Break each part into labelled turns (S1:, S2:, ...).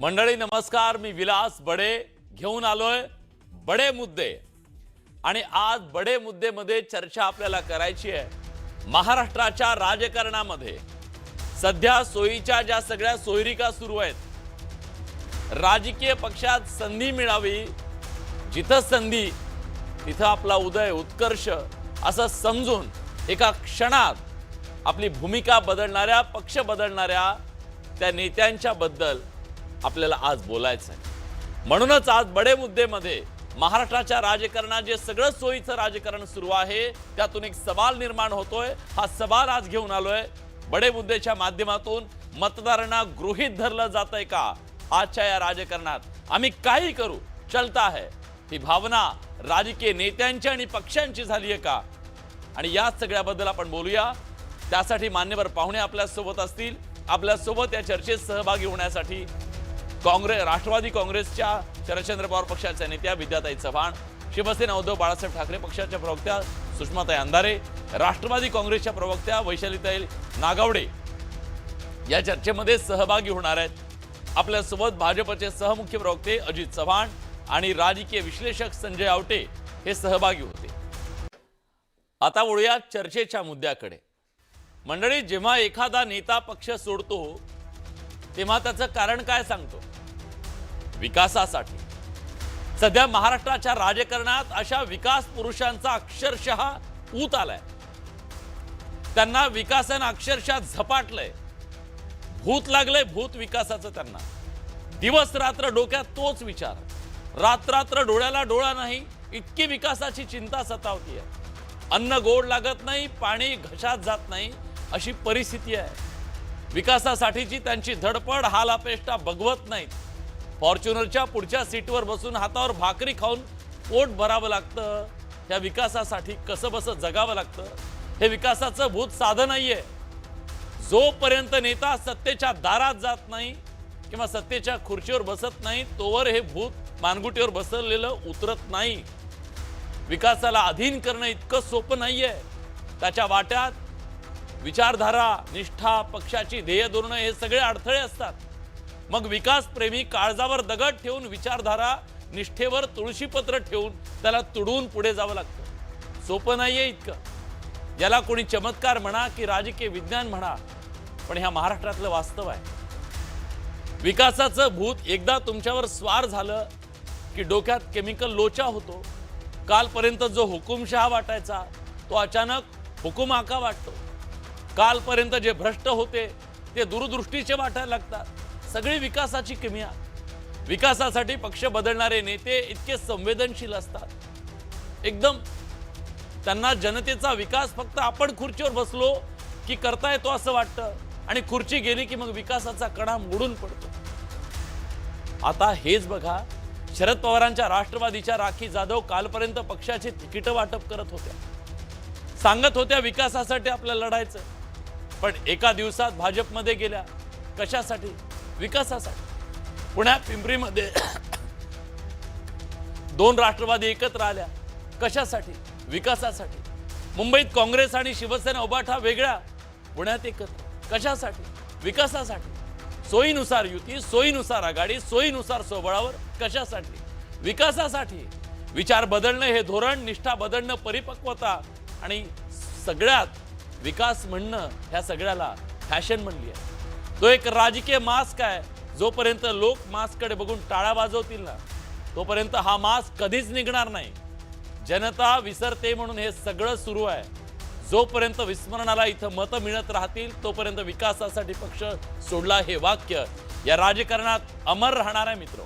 S1: मंडळी नमस्कार, मी विलास बडे घेऊन आलोय बडे मुद्दे। आणि आज बडे मुद्दे मध्ये चर्चा आपल्याला करायची आहे महाराष्ट्राच्या राजकारणामध्ये सध्या सोयीच्या ज्या सगळ्या सोयरिका सुरू आहेत, राजकीय पक्षात संधी मिळावी, जिथं संधी तिथं आपला उदय उत्कर्ष असं समजून एका क्षणात आपली भूमिका बदलणाऱ्या, पक्ष बदलणाऱ्या त्या नेत्यांच्या बद्दल आपल्याला आज बोलायचं आहे। म्हणूनच आज बडे मुद्दे मध्ये महाराष्ट्राच्या राजकारणात जे सगळं सोयीचं राजकारण सुरू आहे त्यातून एक सवाल निर्माण होतोय। हा सवाल आज घेऊन आलोय बडे मुद्देच्या माध्यमातून। मतदारांना गृहीत धरलं जातंय का आजच्या या राजकारणात? आम्ही काही करू चलता है ही भावना राजकीय नेत्यांची आणि पक्षांची झाली आहे का? आणि या सगळ्याबद्दल आपण बोलूया। त्यासाठी मान्यवर पाहुणे आपल्या सोबत असतील। आपल्या सोबत या चर्चेत सहभागी होण्यासाठी राष्ट्रवादी काँग्रेसच्या शरदचंद्र पवार पक्षाच्या नेत्या विद्याताई चव्हाण, शिवसेना उद्धव बाळासाहेब ठाकरे पक्षाच्या प्रवक्त्या सुषमाताई अंधारे, राष्ट्रवादी काँग्रेसच्या प्रवक्त्या वैशालीताई नागावडे या चर्चेमध्ये सहभागी होणार आहेत। आपल्या सोबत भाजपचे सहमुख्य प्रवक्ते अजित चव्हाण आणि राजकीय विश्लेषक संजय आवटे हे सहभागी होते। आता वळूया चर्चेच्या मुद्द्याकडे। मंडळी, जेव्हा एखादा नेता पक्ष सोडतो तेव्हा त्याचं कारण काय सांगतो? विकासासाठी। सध्या महाराष्ट्राच्या राजकारणात अशा विकास पुरुषांचा अक्षरशः ऊत आलाय। त्यांना विकासानं अक्षरशः झपाटलंय, भूत लागलंय, भूत विकासाचं त्यांना। दिवस रात्र डोक्यात तोच विचार, रात्र डोळ्याला डोळा नाही इतकी विकासाची चिंता सतावतीये। अन्न गोड लागत नाही, पाणी घशात जात नाही अशी परिस्थिती आहे। विकासासाठीची त्यांची धडपड हाल अपेष्टा बघवत नाहीत। फॉर्च्युनरच्या पुढच्या सीटवर बसून हातावर भाकरी खाऊन पोट भरावं लागतं। या विकासासाठी कसं बसं जगावं लागतं। हे विकासाचं भूत साधं नाहीये। जोपर्यंत नेता सत्तेच्या दारात जात नाही किंवा सत्तेच्या खुर्चीवर बसत नाही तोवर हे भूत मानगुटीवर बसलेलं उतरत नाही। विकासाला अधीन करणं इतकं सोपं नाहीये। त्याच्या वाट्यात विचारधारा, निष्ठा, पक्षाची ध्येय धोरणं हे सगळे अडथळे असतात। मग विकास प्रेमी काळजावर दगड ठेवून विचारधारा, निष्ठेवर तुळशीपत्र ठेवून त्याला तुडून पुढे जावं लागतं। सोपं नाहीये इतकं। याला कोणी चमत्कार म्हणा की राजकीय विज्ञान म्हणा, पण ह्या महाराष्ट्रातलं वास्तव आहे। विकासाचं भूत एकदा तुमच्यावर स्वार झालं की डोक्यात केमिकल लोचा होतो। कालपर्यंत जो हुकुमशहा वाटायचा तो अचानक हुकुमाका वाटतो। कालपर्यंत जे भ्रष्ट होते ते दूरदृष्टीचे वाटायला लागतात। सगळी विकासाची किमया। विकासासाठी पक्ष बदलणारे नेते इतके संवेदनशील असतात, एकदम त्यांना जनतेचा विकास फक्त आपण खुर्चीवर बसलो की करता येतो असं वाटतं, आणि खुर्ची गेली की मग विकासाचा कणा मोडून पडतो। आता हेच बघा, शरद पवारांच्या राष्ट्रवादीच्या राखी जाधव कालपर्यंत पक्षाचे तिकीट वाटप करत होत्या, सांगत होत्या विकासासाठी आपल्याला लढायचं, पण एका दिवसात भाजपमध्ये गेल्या। कशासाठी? विकासासाठी। पुण्यात पिंपरीमध्ये दोन राष्ट्रवादी एकत्र आल्या। कशासाठी? विकासासाठी। मुंबईत काँग्रेस आणि शिवसेना उभाठा वेगळ्या, पुण्यात एकत्र। कशासाठी? विकासासाठी। सोयीनुसार युती, सोयीनुसार आघाडी, सोयीनुसार सोबळावर। कशासाठी? विकासासाठी। विचार बदलणं हे धोरण, निष्ठा बदलणं परिपक्वता, आणि सगळ्यात विकास म्हणणं ह्या सगळ्याला फॅशन म्हणली आहे। तो एक राजकीय मास्क आहे। जोपर्यंत लोक मास्ककडे बघून टाळ्या वाजवतील ना तोपर्यंत हा मास्क कधीच निघणार नाही। जनता विसरते म्हणून हे सगळं सुरू आहे। जोपर्यंत विस्मरणाला इथं मतं मिळत राहतील तोपर्यंत विकासासाठी पक्ष सोडला हे वाक्य या राजकारणात अमर राहणार आहे मित्र।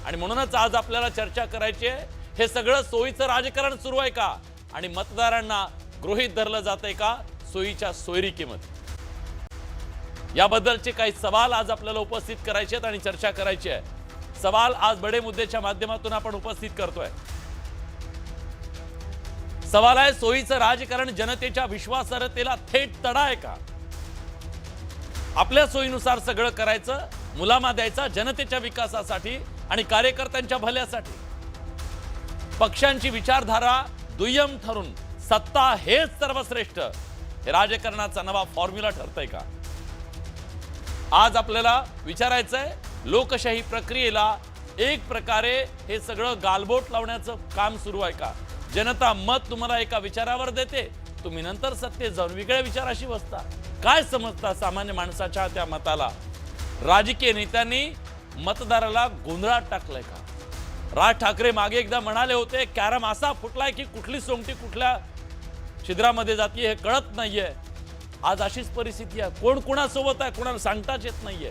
S1: आणि म्हणूनच आज आपल्याला चर्चा करायची आहे, हे सगळं सोयीचं राजकारण सुरू आहे का? आणि मतदारांना गृहीत धरलं जातंय का सोयीच्या सोयरिकेमध्ये? याबद्दलचे काही सवाल आज आपल्याला उपस्थित करायचे आहेत आणि चर्चा करायची आहे। सवाल आज बडे मुद्देच्या माध्यमातून आपण उपस्थित करतोय। सवाल आहे, सोयीचं राजकारण जनतेच्या विश्वासार्हतेला थेट तडा आहे का? आपल्या सोयीनुसार सगळं करायचं, मुलामा द्यायचा जनतेच्या विकासासाठी आणि कार्यकर्त्यांच्या भल्यासाठी। पक्षांची विचारधारा दुय्यम ठरून सत्ता हेच सर्वश्रेष्ठ हे राजकारणाचा नवा फॉर्म्युला ठरतंय का? आज आपल्याला विचारायचं आहे लोकशाही प्रक्रियेला एक प्रकारे हे सगळं गालबोट लावण्याचं काम सुरू आहे का? जनता मत तुम्हाला एका विचारावर देते, तुम्ही नंतर सत्तेत जाऊन वेगळ्या विचाराशी बसता. काय समजता सामान्य माणसाच्या त्या मताला? राजकीय नेत्यांनी मतदाराला गोंधळात टाकलंय का? राज ठाकरे मागे एकदा म्हणाले होते, कॅरम असा फुटलाय की कुठली सोंगटी कुठल्या छिद्रामध्ये जाते हे कळत नाहीये. आज अशीच परिस्थिती आहे. कोण कोणासोबत आहे कोणाला सांगताच येत नाहीये.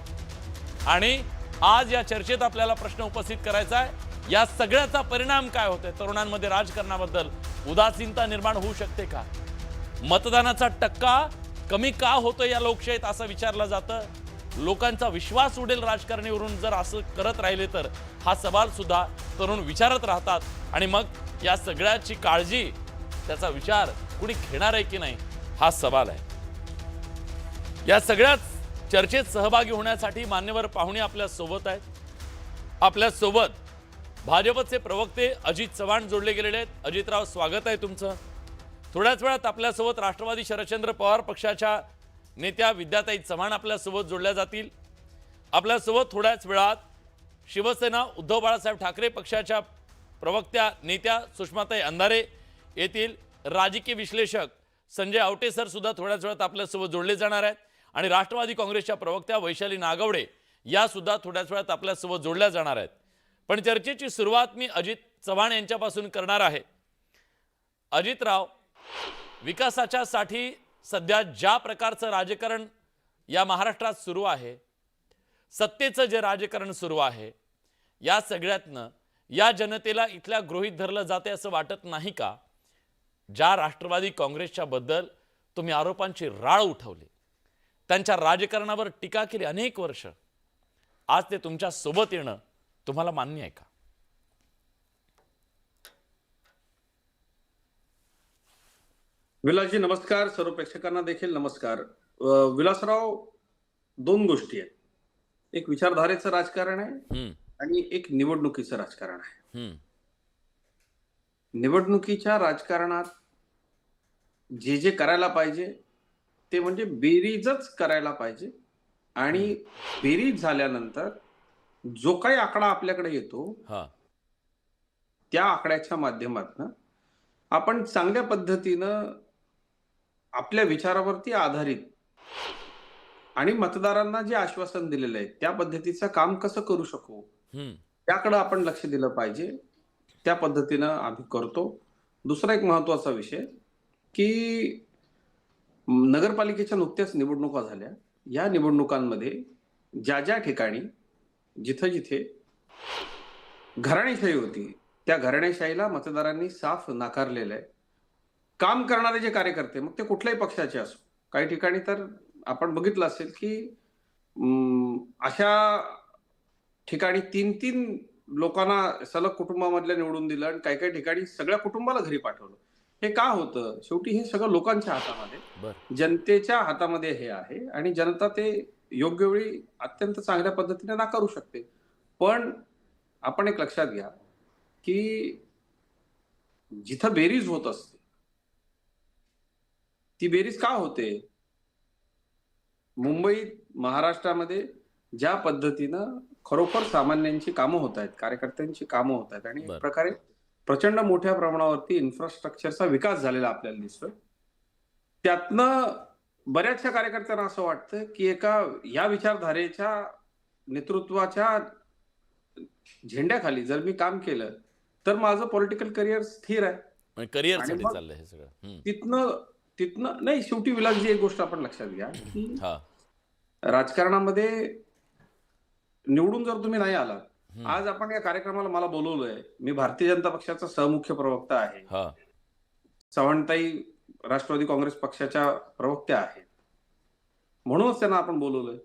S1: आणि आज या चर्चेत आपल्याला प्रश्न उपस्थित करायचा आहे, या सगळ्याचा परिणाम काय होतोय? तरुणांमध्ये राजकारणाबद्दल उदासीनता निर्माण होऊ शकते का? मतदानाचा टक्का कमी का होतोय या लोकशाहीत असं विचारलं जातं. लोकांचा विश्वास उडेल राजकारणावरून जर असं करत राहिले तर, हा सवाल सुद्धा तरुण विचारत राहतात. आणि मग या सगळ्याची काळजी, त्याचा विचार कुणी घेणार आहे की नाही हा सवाल आहे. या सगळ्याच चर्चेत सहभागी होण्यासाठी मान्यवर पाहुणे आपल्या सोबत आहेत. आपल्या सोबत भाजपचे प्रवक्ते अजित चव्हाण जोडले गेलेले आहेत. अजितराव, स्वागत आहे तुमचं. थोड्याच वेळात आपल्यासोबत राष्ट्रवादी शरदचंद्र पवार पक्षाच्या नेत्या विद्याताई चव्हाण आपल्यासोबत जोडल्या जातील. आपल्यासोबत थोड्याच वेळात शिवसेना उद्धव बाळासाहेब ठाकरे पक्षाच्या प्रवक्त्या नेत्या सुषमाताई अंधारे येथील राजकीय विश्लेषक संजय आवटे सर सुद्धा थोड्याच वेळात आपल्यासोबत जोडले जाणार आहेत. आणि राष्ट्रवादी काँग्रेसच्या प्रवक्त्या वैशाली नागवडे या सुद्धा थोड्याच वेळात आपल्यासोबत जोडल्या जाणार आहेत. पण चर्चेची सुरुवात मी अजित चव्हाण यांच्यापासून करणार आहे. अजितराव, विकासाच्या साठी सध्या ज्या प्रकारचं राजकारण या महाराष्ट्रात सुरू आहे, सत्तेचं जे राजकारण सुरू आहे, या सगळ्यातनं या जनतेला इथल्या गृहीत धरलं जाते असं वाटत नाही का? ज्या राष्ट्रवादी काँग्रेसच्या बद्दल तुम्ही आरोपांची राळ उठवली, त्यांच्या राजकारणावर टीका केली अनेक वर्ष, आज ते तुमच्या सोबत येणं तुम्हाला मान्य आहे का?
S2: विलासजी नमस्कार. सर्व प्रेक्षकांना देखील नमस्कार. विलासराव, दोन गोष्टी आहेत. एक विचारधारेचं राजकारण आहे आणि एक निवडणुकीचं राजकारण आहे. निवडणुकीच्या राजकारणात जे जे करायला पाहिजे ते म्हणजे बेरीजच करायला पाहिजे. आणि बेरीज झाल्यानंतर जो काही आकडा आपल्याकडे येतो त्या आकड्याच्या माध्यमातून आपण चांगल्या पद्धतीनं आपल्या विचारावरती आधारित आणि मतदारांना जे आश्वासन दिलेलं आहे त्या पद्धतीचं काम कसं करू शकू त्याकडे आपण लक्ष दिलं पाहिजे. त्या पद्धतीनं आम्ही करतो. दुसरा एक महत्वाचा विषय की नगरपालिकेच्या नुकत्याच निवडणुका झाल्या. या निवडणुकांमध्ये ज्या ज्या ठिकाणी जिथे जिथे घराणेशाही होती त्या घराणेशाहीला मतदारांनी साफ नाकारलेलं आहे. काम करणारे जे कार्यकर्ते, मग ते कुठल्याही पक्षाचे असो, काही ठिकाणी तर आपण बघितलं असेल की अशा ठिकाणी 3-3 लोकांना सलग कुटुंबामधल्या निवडून दिलं आणि काही काही ठिकाणी सगळ्या कुटुंबाला घरी पाठवलं. हे का होतं? शेवटी हे सगळं लोकांच्या हातामध्ये, जनतेच्या हातामध्ये हे आहे आणि जनता ते योग्य वेळी अत्यंत चांगल्या पद्धतीने नाकारू शकते. पण आपण एक लक्षात घ्या की जिथं बेरीज होत असते ती बेरीज का होते? मुंबईत, महाराष्ट्रामध्ये ज्या पद्धतीनं खरोखर सामान्यांची कामं होत आहेत, कार्यकर्त्यांची कामं होत आहेत आणि एक प्रकारे प्रचंड मोठ्या प्रमाणावरती इन्फ्रास्ट्रक्चरचा विकास झालेला आपल्याला दिसतोय. त्यातनं बऱ्याचशा कार्यकर्त्यांना असं वाटतं की एका या विचारधारेच्या नेतृत्वाच्या झेंड्याखाली जर मी काम केलं तर माझं पॉलिटिकल करिअर स्थिर आहे.
S1: करिअरसाठी चाललंय हे सगळं.
S2: तिथनं नाही. शेवटी विलासजी एक गोष्ट आपण लक्षात घ्या की राजकारणामध्ये निवडून जर तुम्ही नाही आलात, आज आपण या कार्यक्रमाला मला बोलवलंय, मी भारतीय जनता पक्षाचा सहमुख्य प्रवक्ता आहे, चव्हाणताई राष्ट्रवादी काँग्रेस पक्षाच्या प्रवक्त्या आहेत, म्हणूनच त्यांना आपण बोलवलंय.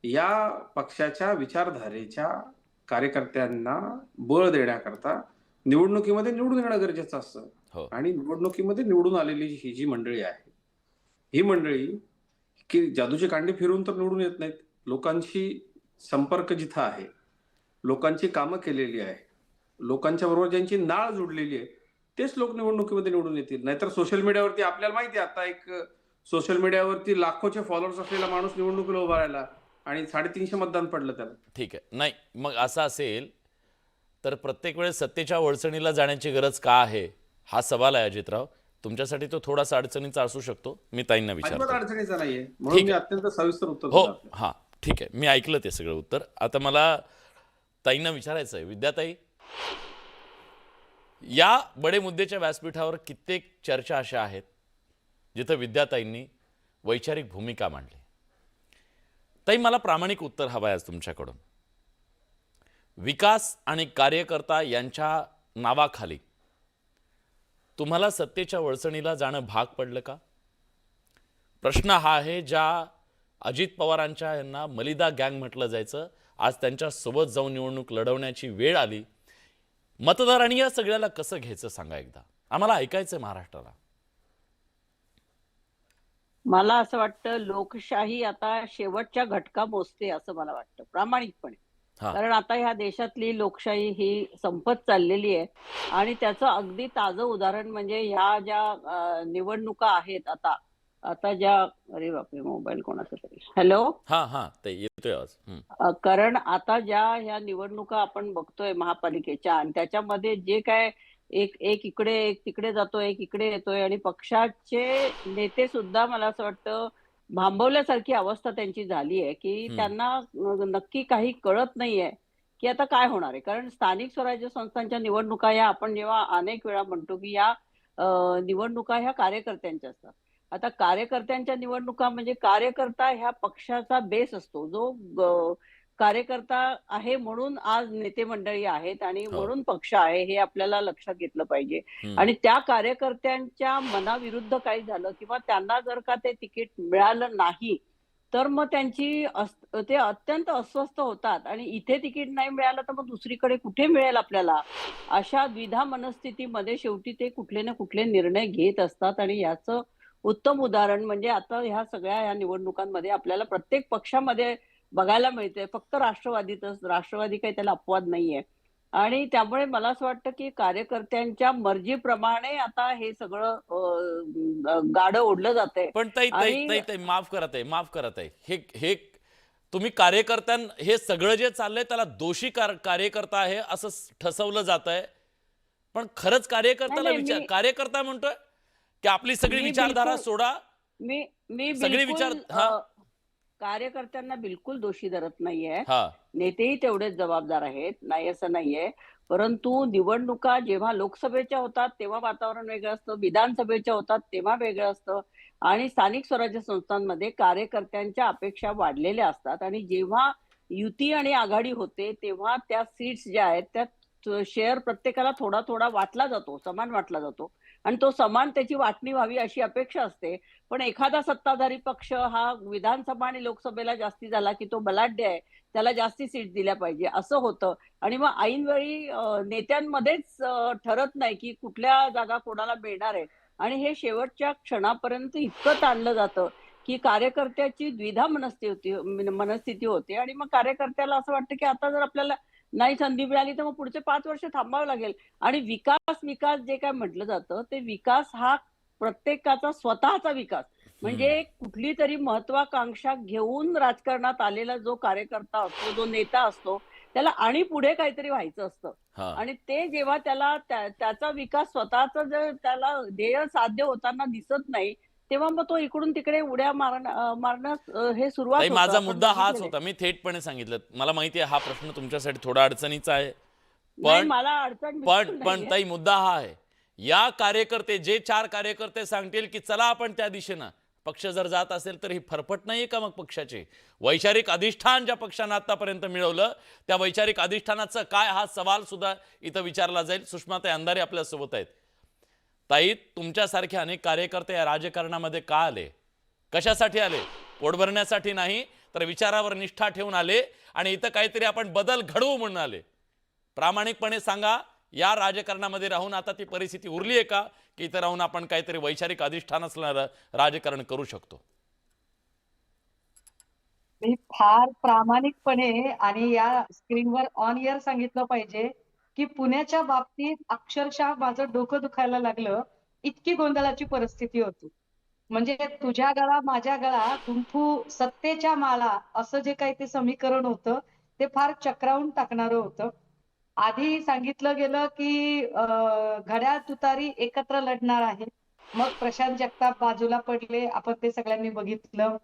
S2: या पक्षाच्या विचारधारेच्या कार्यकर्त्यांना बळ देण्याकरता निवडणुकीमध्ये निवडून येणं गरजेचं असतं. आणि निवडणुकीमध्ये निवडून आलेली ही जी मंडळी आहे, ही मंडळी की जादूची कांडी फिरून तर निवडून येत नाहीत. लोकांशी संपर्क जिथं आहे, लोकांची कामं केलेली आहे, लोकांच्या बरोबर ज्यांची नाळ जोडलेली आहे, तेच लोक निवडणुकीमध्ये निवडून येतील. नाहीतर सोशल मीडियावरती आपल्याला माहिती आहे, आता एक सोशल मीडियावरती लाखोचे फॉलोअर्स असलेला माणूस निवडणुकीला उभा राहिला आणि 350 मतदान पडलं त्याला.
S1: ठीक आहे. नाही, मग असं असेल तर प्रत्येक वेळेस सत्तेच्या वळचणीला जाण्याची गरज का आहे, हा सवाल आहे अजितराव. तुमच्यासाठी तो थोडासा अडचणीचा असू शकतो. मी ताईंना
S2: अजिबात
S1: विचारतो.
S2: अडचणीचा नाहीये, म्हणून
S1: ठीक
S2: मी
S1: आहे.
S2: अत्यंत सविस्तर उत्तर
S1: हो,
S2: दिलं आपल्याला.
S1: हां, ठीक आहे. मी ऐकलं ते सगळं उत्तर. आता मला ताईंना विचारायचं आहे, विद्याताई, या बडे मुद्देच्या व्यासपीठावर कित्येक चर्चा अशा आहेत जिथं विद्याताईंनी वैचारिक भूमिका मांडली. ताई, मला प्रामाणिक उत्तर हवं आहे आज तुमच्याकडून. विकास आणि कार्यकर्ता यांच्या नावाखाली तुम्हाला सत्तेच्या वळचणीला जाणं भाग पडलं का? प्रश्न हा आहे, ज्या अजित पवारांच्या यांना मलिदा गँग म्हटलं जायचं, आज त्यांच्या सोबत जाऊन निवडणूक लढवण्याची वेळ आली. मतदारांनी या सगळ्याला कसं घ्यायचं सांगा एकदा, आम्हाला ऐकायचंय महाराष्ट्राला.
S3: मला असं वाटतं लोकशाही आता शेवटच्या घटका मोजते असं मला वाटतं प्रामाणिकपणे.
S1: हा,
S3: कारण आता ह्या देशातली लोकशाही ही संपत चाललेली आहे आणि त्याचं अगदी ताजं उदाहरण म्हणजे ह्या ज्या निवडणुका आहेत आता आता ज्या अरे बापरे मोबाईल कोणाचा तरी हॅलो
S1: हा, हा, ते येतोय आवाज.
S3: कारण आता ज्या ह्या निवडणुका आपण बघतोय महापालिकेच्या आणि त्याच्यामध्ये जे काय एक एक इकडे एक तिकडे जातोय एक इकडे येतोय आणि पक्षाचे नेते सुद्धा मला असं वाटतं भांबवल्यासारखी अवस्था त्यांची झाली आहे की त्यांना नक्की काही कळत नाहीये की आता काय होणार आहे. कारण स्थानिक स्वराज्य संस्थांच्या निवडणुका या आपण जेव्हा अनेक वेळा म्हणतो की या निवडणुका ह्या कार्यकर्त्यांच्या असतात. आता कार्यकर्त्यांच्या निवडणुका म्हणजे कार्यकर्ता ह्या पक्षाचा बेस असतो जो कार्यकर्ता आहे म्हणून आज नेते मंडळी आहेत आणि म्हणून पक्ष आहे हे आपल्याला लक्षात घेतलं पाहिजे. आणि त्या कार्यकर्त्यांच्या मनाविरुद्ध काही झालं किंवा त्यांना जर का ते तिकीट मिळालं नाही तर मग ते अत्यंत अस्वस्थ होतात आणि इथे तिकीट नाही मिळालं तर मग दुसरीकडे कुठे मिळेल आपल्याला, अशा द्विधा मनस्थितीमध्ये शेवटी ते कुठले ना कुठले निर्णय घेत असतात. आणि याचं उत्तम उदाहरण म्हणजे आता ह्या सगळ्या ह्या निवडणुकांमध्ये आपल्याला प्रत्येक पक्षामध्ये बघायला मिळते. फक्त राष्ट्रवादी काही त्याला अपवाद नाहीये. आणि त्यामुळे मला असं वाटतं की कार्यकर्त्यांच्या मर्जीप्रमाणे आता हे सगळं गाडं ओढलं जातंय.
S1: पण ताई माफ करत आहे हे हे तुम्ही हे सगळं जे चाललंय त्याला दोषी कार्यकर्ता आहे असं ठसवलं जात आहे. पण खरंच कार्यकर्ता म्हणतोय की आपली सगळी विचारधारा सोडा.
S3: मी
S1: सगळी
S3: कार्यकर्त्यांना बिलकुल दोषी धरत नाहीये.
S1: हा,
S3: नेतेही तेवढेच जबाबदार आहेत, नाही असं नाहीये. परंतु निवडणुका जेव्हा लोकसभेच्या होतात तेव्हा वातावरण वेगळं असतं, विधानसभेच्या होतात तेव्हा वेगळं असतं आणि स्थानिक स्वराज्य संस्थांमध्ये कार्यकर्त्यांच्या अपेक्षा वाढलेल्या असतात. आणि जेव्हा युती आणि आघाडी होते तेव्हा त्या सीट्स ज्या आहेत त्यात शेअर प्रत्येकाला थोडा थोडा वाटला जातो, समान वाटला जातो आणि तो समान त्याची वाटणी व्हावी अशी अपेक्षा असते. पण एखादा सत्ताधारी पक्ष हा विधानसभा आणि लोकसभेला जास्ती झाला की तो बलाढ्य आहे, त्याला जास्ती सीट दिल्या पाहिजे असं होतं. आणि मग ऐनवेळी नेत्यांमध्येच ठरत नाही की कुठल्या जागा कोणाला मिळणार आहे आणि हे शेवटच्या क्षणापर्यंत इतकं ताणलं जातं की कार्यकर्त्याची द्विधा मनस्थिती होते. आणि मग कार्यकर्त्याला असं वाटतं की आता जर आपल्याला नाही संधी मिळाली तर मग पुढचे 5 वर्ष थांबावं लागेल. आणि विकास जे काय म्हटलं जातं ते विकास हा प्रत्येकाचा स्वतःचा विकास म्हणजे कुठली तरी महत्वाकांक्षा घेऊन राजकारणात आलेला जो कार्यकर्ता असतो, जो नेता असतो, त्याला आणि पुढे काहीतरी व्हायचं असतं. आणि ते जेव्हा त्याला त्याचा विकास स्वतःचा जर त्याला ध्येय साध्य होताना दिसत नाही तेव्हा मग तो इकडून तिकडे उड्या मारण्यास हे सुरुवात होतं.
S1: माझा मुद्दा हाच होता. मी थेटपणे सांगितलं, मला माहिती आहे हा प्रश्न तुमच्यासाठी थोडा अडचणीचा आहे. पण ताई मुद्दा हा आहे, या जे 4 कार्यकर्ते सांगतील की चला आपण त्या दिशेनं, पक्ष जर जात असेल तर ही फरफट नाहीये का मग पक्षाचे? वैचारिक अधिष्ठान ज्या पक्षानं आतापर्यंत मिळवलं त्या वैचारिक अधिष्ठानाचं काय, हा सवाल सुद्धा इथं विचारला जाईल. सुषमाताई अंधारे आपल्यासोबत आहेत. ताई, तुमच्यासारखे अनेक कार्यकर्ते या राजकारणामध्ये का आले, कशासाठी आले? पोट भरण्यासाठी नाही तर विचारावर निष्ठा ठेवून आले आणि इथं काहीतरी आपण बदल घडवू म्हणून आले. प्रामाणिकपणे सांगा, या राजकारणामध्ये राहून आता ती परिस्थिती उरली आहे का की इथं राहून आपण काहीतरी वैचारिक अधिष्ठान असणारं राजकारण करू शकतो?
S4: मी फार प्रामाणिकपणे आणि या स्क्रीनवर ऑन एअर सांगितलं पाहिजे की पुण्याच्या बाबतीत अक्षरशः माझं डोकं दुखायला लागलं, इतकी गोंधळाची परिस्थिती होती. म्हणजे तुझ्या गळा माझ्या गळा गुंफू सत्तेच्या माळा असं जे काही ते समीकरण होतं ते फार चक्रावून टाकणारं होतं. आधी सांगितलं गेलं की घड्याळ तुतारी एकत्र लढणार आहे. मग प्रशांत जगताप बाजूला पडले, आपण ते सगळ्यांनी बघितलं.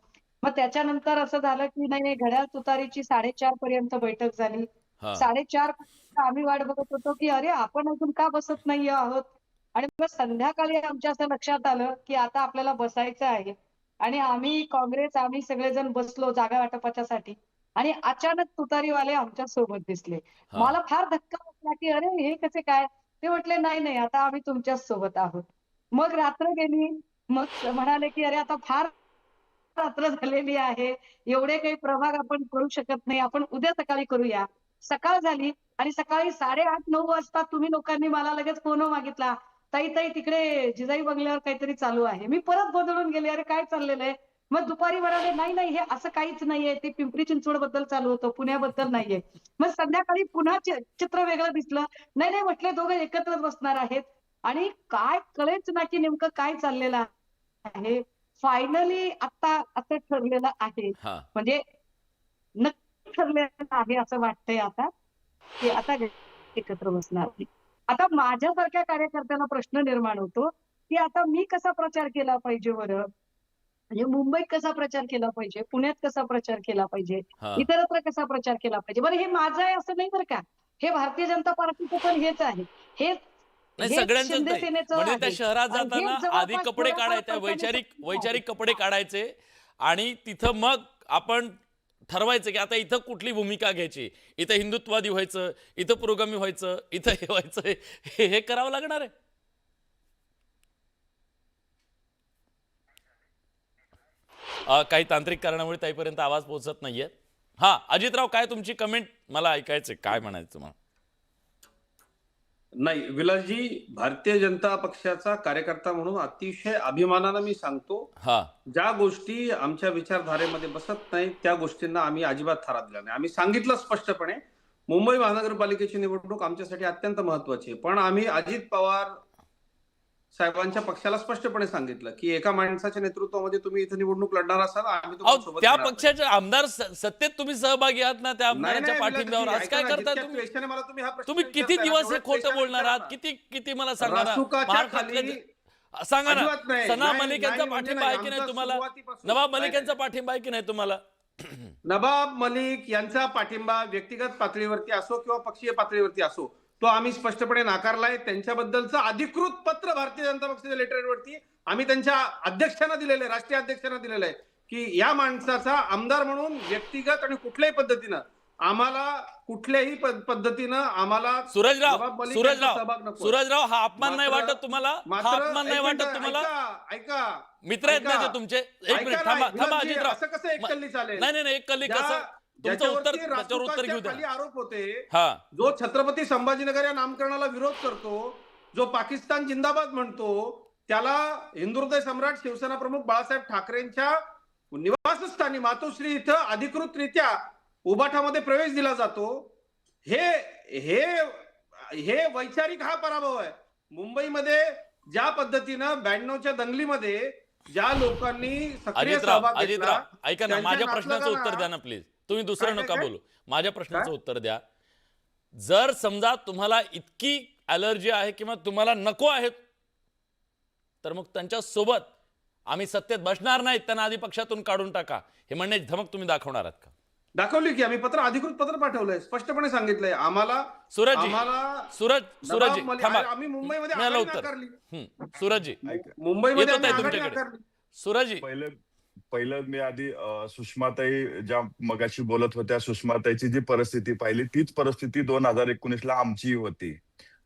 S4: मग त्याच्यानंतर असं झालं की नाही घड्याळ तुतारीची 4:30 पर्यंत बैठक झाली.
S1: हा
S4: 4:30 आम्ही वाट बघत होतो की अरे आपण अजून का बसत नाही आहोत. आणि मग संध्याकाळी आमच्या असं लक्षात आलं की आता आपल्याला बसायचं आहे. आणि आम्ही सगळेजण बसलो जागा वाटपाच्यासाठी. आणि अचानक तुतारीवाले आमच्या सोबत दिसले.
S1: हा
S4: मला फार धक्का बसला की अरे हे कसे काय. ते म्हटले नाही नाही आता आम्ही तुमच्याच सोबत आहोत. मग रात्र गेली. मग म्हणाले की अरे आता फार रात्र झालेली आहे. एवढे काही प्रभाग आपण करू शकत नाही. आपण उद्या सकाळी करूया. सकाळ झाली आणि सकाळी 8:30-9 वाजता तुम्ही लोकांनी मला लगेच फोन मागितला. ताई ताई तिकडे जिजाई बंगल्यावर काहीतरी चालू आहे. मी परत गोंधळून गेले. अरे काय चाललेलं आहे? मग दुपारी म्हणाले नाही नाही हे असं काहीच नाहीये. ते पिंपरी चिंचवड बद्दल चालू होतं. पुण्याबद्दल नाहीये. मग संध्याकाळी पुन्हा चित्र वेगळं दिसलं. नाही नाही म्हटले दोघं एकत्रच बसणार आहेत. आणि काय कळेच ना की नेमकं काय चाललेलं आहे. फायनली आता असं ठरलेलं आहे.
S1: हा
S4: म्हणजे नक्की ठरलेलं आहे असं वाटतंय आता की आता एकत्र बसणार नाही. आता माझ्यासारख्या कार्यकर्त्यांना प्रश्न निर्माण होतो की आता मी कसा प्रचार केला पाहिजे बरं. म्हणजे मुंबईत कसा प्रचार केला पाहिजे, पुण्यात कसा प्रचार केला पाहिजे,
S1: हा
S4: इतरत्र कसा प्रचार केला पाहिजे. बरं हे माझं आहे असं नाही बरं का. हे भारतीय जनता पार्टीचं पण हेच आहे. हेच
S1: नाही
S4: हेच
S1: सगळ्यांचंच
S4: शिंदे
S1: नाही
S4: सेनेचं
S1: म्हणजे त्या
S4: आहे.
S1: शहरात
S4: आणि
S1: जाताना
S4: हेच
S1: आधी
S4: जवळपास
S1: कपडे
S4: थोड्याफार
S1: काढायचे
S4: फरकाने
S1: वैचारिक
S4: सत्तेत आहे.
S1: वैचारिक कपडे काढायचे आणि तिथं मग आपण ठरवायचं की आता इथं कुठली भूमिका घ्यायची. इथं हिंदुत्ववादी व्हायचं, इथं पुरोगामी व्हायचं, इथं हे व्हायचं, हे करावं लागणार आहे. काही तांत्रिक कारणामुळे ताईपर्यंत आवाज पोहोचत नाहीये. हा अजितराव काय तुमची कमेंट मला ऐकायचंय काय म्हणायचं तुम्हाला.
S2: नाही विलासजी, भारतीय जनता पक्षाचा कार्यकर्ता म्हणून अतिशय अभिमानानं मी सांगतो,
S1: हा
S2: ज्या गोष्टी आमच्या विचारधारेमध्ये बसत नाहीत त्या गोष्टींना आम्ही अजिबात थारा दिला नाही. आम्ही सांगितलं स्पष्टपणे मुंबई महानगरपालिकेची निवडणूक आमच्यासाठी अत्यंत महत्वाची आहे. पण आम्ही अजित पवार साहेबांच्या पक्षाला स्पष्टपणे सांगितलं की एका माणसाच्या नेतृत्वामध्ये तुम्ही इथे निवडणूक लढणार असाल आम्ही तुम्हाला
S1: अहो
S2: सोबत
S1: त्या
S2: घेणार नाही.
S1: पक्षाच्या आमदार सत्तेत तुम्ही सहभागी आहात ना त्या
S2: नाही
S1: आमदाराच्या
S2: नाही
S1: पाठिंब्यावर
S2: विलासजी,
S1: आज
S2: ऐका
S1: काय
S2: ना,
S1: करताय
S2: जितक्या
S1: तुम्ही.
S2: क्वेश्चन मला तुम्ही हा प्रश्न
S1: तुम्ही किती
S2: विचारताय ना,
S1: दिवस हे
S2: तेवढ्या
S1: खोटं
S2: क्वेश्चन
S1: बोलणार
S2: विचारा
S1: आहात
S2: ना.
S1: किती किती मला सांगा ना.
S2: रासुकाच्या
S1: महाराष्ट्रातले
S2: खाली
S1: सांगा ना.
S2: अजिबात नाही,
S1: सना
S2: नाही,
S1: मलिक यांचा
S2: नाही म्हणजे
S1: पाठिंबा
S2: नाही,
S1: आहे की नाही
S2: आमचा
S1: तुम्हाला.
S2: सुरुवातीपासून
S1: नवाब
S2: नाही,
S1: मलिक
S2: नाही.
S1: यांचा पाठिंबा आहे की नाही तुम्हाला.
S2: नवाब मलिक यांचा पाठिंबा व्यक्तिगत पातळीवरती असो किंवा पक्षीय पातळीवरती असो तो आम्ही स्पष्टपणे नाकारलाय. त्यांच्याबद्दलचं अधिकृत पत्र भारतीय जनता पक्षाच्या लेटरवरती आम्ही त्यांच्या अध्यक्षांना दिलेलं आहे, राष्ट्रीय अध्यक्षांना दिलेलं आहे की या माणसाचा आमदार म्हणून व्यक्तिगत आणि कुठल्याही पद्धतीनं आम्हाला कुठल्याही पद्धतीनं आम्हाला
S1: सूरजराव
S2: नवाब मलिक यांचा सहभाग नको.
S1: सूरजराव हा अपमान नाही
S2: मात्र-
S1: वाटत तुम्हाला. हा
S2: मात्र
S1: अपमान नाही
S2: एक
S1: वाटत
S2: मिनिट,
S1: तुम्हाला.
S2: ऐका
S1: मित्र आहेत ना
S2: ऐका.
S1: ते तुमचे. एक
S2: ऐका
S1: मिनिट
S2: ना,
S1: थांबा थांबा
S2: विलासजी,
S1: अजितराव.
S2: असं कसं एक कल्ली चालेल.
S1: नाही नाही एक कल्ली कसं तुमचं उत्तर त्याच्यावर उत्तर घेऊ
S2: खाली
S1: द्या.
S2: आरोप होते
S1: हा
S2: जो छत्रपती संभाजीनगर या नामकरणाला विरोध करतो, जो पाकिस्तान जिंदाबाद म्हणतो, त्याला हिंदुहृदय सम्राट शिवसेना प्रमुख बाळासाहेब ठाकरेंच्या निवासस्थानी मातोश्री इथं अधिकृतरित्या उबाठामध्ये प्रवेश दिला जातो. हे हे हे वैचारिक हा पराभव आहे. मुंबईमध्ये ज्या पद्धतीनं 92च्या दंगलीमध्ये ज्या लोकांनी सक्रिय सहभाग घेतला
S1: अजितराव ऐका ना
S2: त्यांच्या
S1: माझ्या प्रश्नाचं
S2: नातलगांना-
S1: उत्तर द्या ना प्लीज. तुम्ही दुसरं
S2: काय-
S1: नका
S2: काय-
S1: बोलू. माझ्या प्रश्नाचं
S2: काय?
S1: उत्तर द्या. जर समजा तुम्हाला इतकी अलर्जी आहे किंवा तुम्हाला नको आहेत तर मग त्यांच्या सोबत आम्ही सत्तेत बसणार नाहीत त्यांना आधी पक्षातून काढून टाका हे म्हणण्याची धमक तुम्ही दाखवणार आहात का.
S2: दाखवली की आम्ही अधिकृत पत्र पाठवलंय, स्पष्टपणे सांगितलंय आम्हाला.
S1: सूरजजी
S2: आम्हाला
S1: सूरजजी थांबा.
S2: आम्ही मुंबईमध्ये
S1: मिळालं
S2: आघाडी
S1: उत्तर.
S2: नाकारली.
S1: सूरजजी
S2: मुंबईमध्ये
S1: येतो
S2: आम्ही
S1: ताई
S2: आघाडी
S1: तुमच्याकडे.
S2: नाकारली.
S1: सूरजजी
S5: पहिलं मी आधी सुषमाताई ज्या मगाशी बोलत होत्या, सुषमाताईची जी परिस्थिती पाहिली तीच परिस्थिती 2019ला आमची होती.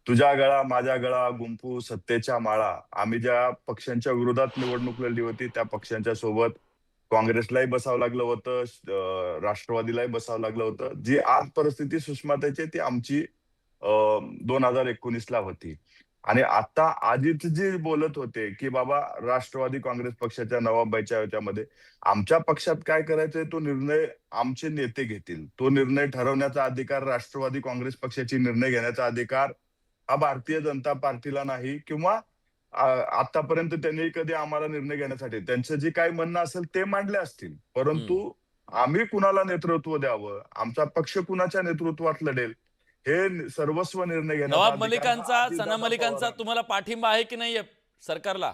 S5: तुझ्या गळा माझ्या गळा गुंफू सत्तेच्या माळा. आम्ही ज्या पक्षांच्या विरोधात निवडणूक लढली होती त्या पक्षांच्या सोबत काँग्रेसलाही बसावं लागलं होतं, राष्ट्रवादीलाही बसावं लागलं होतं. जी आज परिस्थिती सुषमाताईची ती आमची 2019ला होती. आणि आता अजित जी बोलत होते की बाबा राष्ट्रवादी काँग्रेस पक्षाच्या नवाबाईच्या ह्याच्यामध्ये आमच्या पक्षात काय करायचंय तो निर्णय आमचे नेते घेतील. तो निर्णय ठरवण्याचा अधिकार राष्ट्रवादी काँग्रेस पक्षाची निर्णय घेण्याचा अधिकार हा भारतीय जनता पार्टीला नाही किंवा आतापर्यंत त्यांनी कधी आम्हाला निर्णय घेण्यासाठी त्यांचं जे काही म्हणणं असेल ते मांडले असतील, परंतु आम्ही कुणाला नेतृत्व द्यावं, आमचा पक्ष कुणाच्या नेतृत्वात लढेल, हे सर्वस्व निर्णय घेण्याचा
S1: नवाब
S5: अधिकार
S1: मलिकांचा,
S5: हा
S1: सना
S5: अजितदादा
S1: मलिकांचा
S5: पवारांना.
S1: तुम्हाला पाठिंबा आहे की नाहीये सरकारला?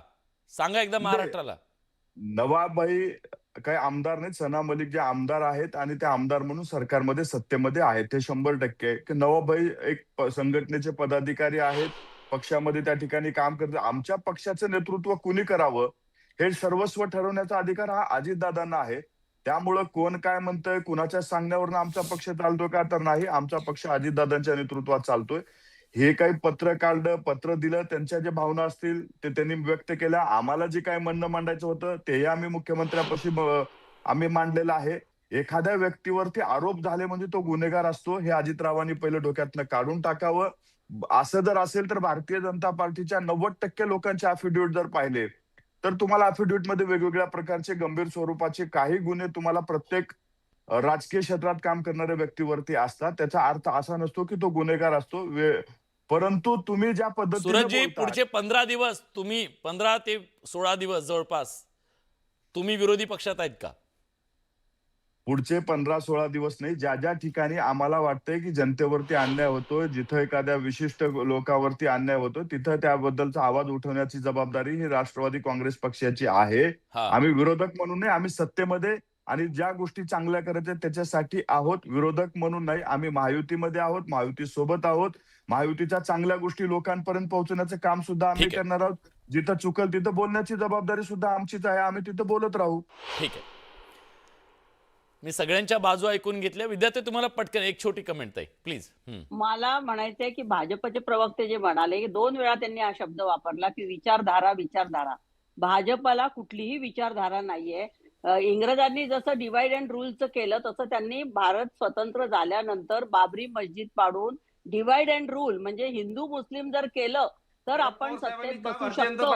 S1: सांगा एकदा महाराष्ट्राला.
S5: नवाबभाई काही आमदार नाहीत, सना मलिक जे आमदार आहेत आणि ते आमदार म्हणून सरकारमध्ये सत्तेमध्ये आहेत, ते 100% की नवाबभाई एक संघटनेचे पदाधिकारी आहेत, पक्षामध्ये त्या ठिकाणी काम करतात. आमच्या पक्षाचं नेतृत्व कुणी करावं हे सर्वस्व ठरवण्याचा अधिकार हा अजितदादांना आहे. त्यामुळं कोण काय म्हणतंय, कुणाच्या सांगण्यावरनं आमचा पक्ष चालतोय का, तर नाही, आमचा पक्ष अजितदादांच्या नेतृत्वात चालतोय. हे काही पत्र काढलं, पत्र दिलं, त्यांच्या ज्या भावना असतील ते त्यांनी व्यक्त केल्या. आम्हाला जे काही म्हणणं मांडायचं होतं तेही आम्ही मुख्यमंत्र्यापाशी आम्ही मांडलेलं आहे. एखाद्या व्यक्तीवरती आरोप झाले म्हणजे तो गुन्हेगार असतो, हे अजितरावांनी पहिलं डोक्यातनं काढून टाकावं. असं जर असेल तर भारतीय जनता पार्टीच्या 90% लोकांचे अफिडेव्हिट जर पाहिले तर तुम्हाला अफिडेव्हिट मध्ये वेगवेगळ्या प्रकारचे गंभीर स्वरूपाचे काही गुन्हे तुम्हाला प्रत्येक राजकीय क्षेत्रात काम करणाऱ्या व्यक्तीवरती असतात. त्याचा अर्थ असा नसतो की तो गुन्हेगार असतो. परंतु तुम्ही ज्या पद्धतीने
S1: सूरजजी,
S5: बोलताय,
S1: पुढचे 15 दिवस तुम्ही 15 ते 16 दिवस जवळपास तुम्ही विरोधी पक्षात आहेत का?
S5: पुढचे 15-16 दिवस नाही, ज्या ज्या ठिकाणी आम्हाला वाटतंय की जनतेवरती अन्याय होतोय, जिथं एखाद्या विशिष्ट लोकांवरती अन्याय होतो, तिथं त्याबद्दलचा आवाज उठवण्याची जबाबदारी ही राष्ट्रवादी काँग्रेस पक्षाची आहे.
S1: हा.
S5: आम्ही विरोधक म्हणून नाही, आम्ही सत्तेमध्ये आणि ज्या गोष्टी चांगल्या करायच्या त्याच्यासाठी आहोत, विरोधक म्हणून नाही. आम्ही महायुतीमध्ये आहोत, महायुती सोबत आहोत. महायुतीच्या चांगल्या गोष्टी लोकांपर्यंत पोहोचवण्याचं काम सुद्धा आम्ही
S1: ठीक आहे.
S5: करणार आहोत. जिथं चुकल तिथं बोलण्याची जबाबदारी सुद्धा आमचीच आहे. आम्ही तिथं बोलत राहू.
S1: ठीक आहे. मी सगळ्यांच्या बाजू ऐकून घेतल्या. विद्यार्थी, तुम्हाला पटकन एक छोटी कमेंट आहे प्लीज.
S3: मला म्हणायचंय की भाजपचे प्रवक्ते जे म्हणाले की 2 वेळा त्यांनी हा शब्द वापरला की विचारधारा विचारधारा. भाजपला कुठलीही विचारधारा नाहीये. इंग्रजांनी जसं डिवाइड अँड रूलचं केलं तसं त्यांनी भारत स्वतंत्र झाल्यानंतर बाबरी मस्जिद पाडून डिवाइड अँड रूल म्हणजे हिंदू मुस्लिम जर केलं तर आपण सत्तेत बसू शकतो.